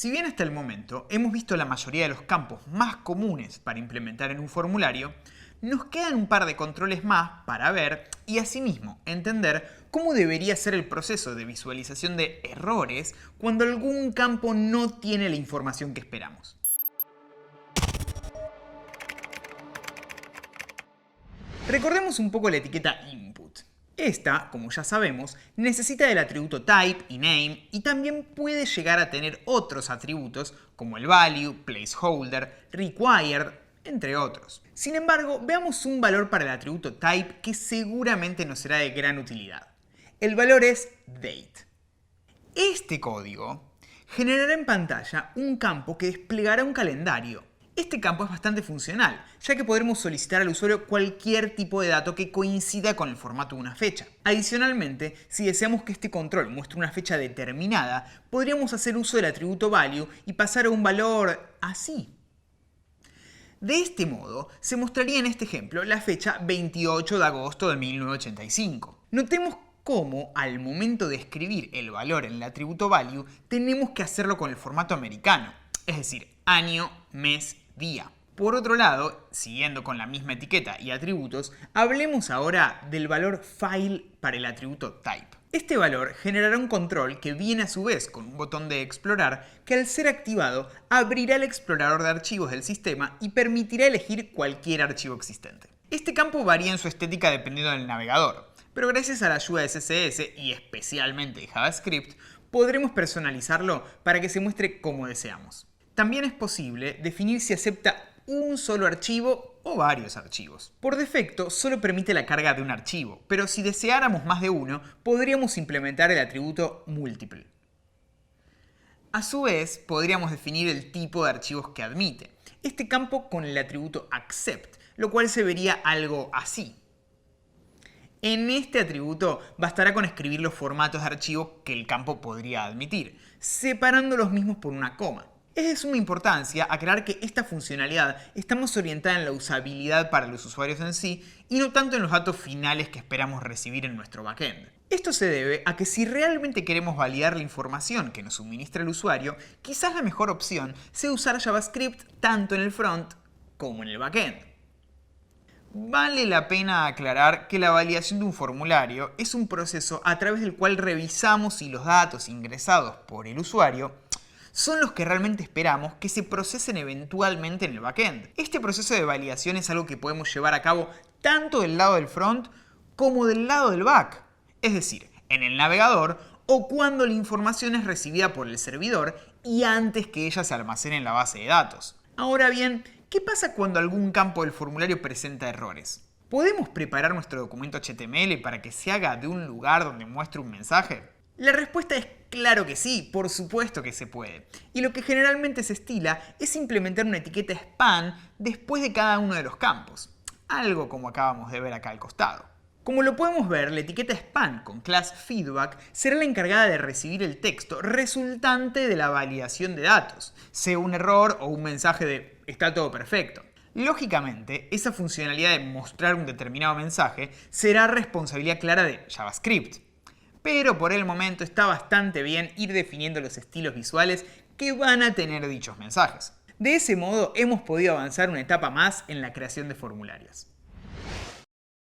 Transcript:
Si bien hasta el momento hemos visto la mayoría de los campos más comunes para implementar en un formulario, nos quedan un par de controles más para ver y asimismo entender cómo debería ser el proceso de visualización de errores cuando algún campo no tiene la información que esperamos. Recordemos un poco la etiqueta input. Esta, como ya sabemos, necesita del atributo type y name y también puede llegar a tener otros atributos como el value, placeholder, required, entre otros. Sin embargo, veamos un valor para el atributo type que seguramente nos será de gran utilidad. El valor es date. Este código generará en pantalla un campo que desplegará un calendario. Este campo es bastante funcional, ya que podremos solicitar al usuario cualquier tipo de dato que coincida con el formato de una fecha. Adicionalmente, si deseamos que este control muestre una fecha determinada, podríamos hacer uso del atributo value y pasar a un valor así. De este modo, se mostraría en este ejemplo la fecha 28 de agosto de 1985. Notemos cómo al momento de escribir el valor en el atributo value, tenemos que hacerlo con el formato americano, es decir, año, mes, día. Por otro lado, siguiendo con la misma etiqueta y atributos, hablemos ahora del valor file para el atributo type. Este valor generará un control que viene a su vez con un botón de explorar que al ser activado abrirá el explorador de archivos del sistema y permitirá elegir cualquier archivo existente. Este campo varía en su estética dependiendo del navegador, pero gracias a la ayuda de CSS y especialmente de JavaScript podremos personalizarlo para que se muestre como deseamos. También es posible definir si acepta un solo archivo o varios archivos. Por defecto, solo permite la carga de un archivo, pero si deseáramos más de uno, podríamos implementar el atributo multiple. A su vez, podríamos definir el tipo de archivos que admite. Este campo con el atributo accept, lo cual se vería algo así. En este atributo bastará con escribir los formatos de archivos que el campo podría admitir, separando los mismos por una coma. Es de suma importancia aclarar que esta funcionalidad está más orientada en la usabilidad para los usuarios en sí y no tanto en los datos finales que esperamos recibir en nuestro backend. Esto se debe a que si realmente queremos validar la información que nos suministra el usuario, quizás la mejor opción sea usar JavaScript tanto en el front como en el backend. Vale la pena aclarar que la validación de un formulario es un proceso a través del cual revisamos si los datos ingresados por el usuario son los que realmente esperamos que se procesen eventualmente en el backend. Este proceso de validación es algo que podemos llevar a cabo tanto del lado del front como del lado del back, es decir, en el navegador o cuando la información es recibida por el servidor y antes que ella se almacene en la base de datos. Ahora bien, ¿qué pasa cuando algún campo del formulario presenta errores? ¿Podemos preparar nuestro documento HTML para que se haga de un lugar donde muestre un mensaje? La respuesta es claro que sí, por supuesto que se puede. Y lo que generalmente se estila es implementar una etiqueta span después de cada uno de los campos. Algo como acabamos de ver acá al costado. Como lo podemos ver, la etiqueta span con class feedback será la encargada de recibir el texto resultante de la validación de datos, sea un error o un mensaje de está todo perfecto. Lógicamente, esa funcionalidad de mostrar un determinado mensaje será responsabilidad clara de JavaScript. Pero por el momento está bastante bien ir definiendo los estilos visuales que van a tener dichos mensajes. De ese modo hemos podido avanzar una etapa más en la creación de formularios.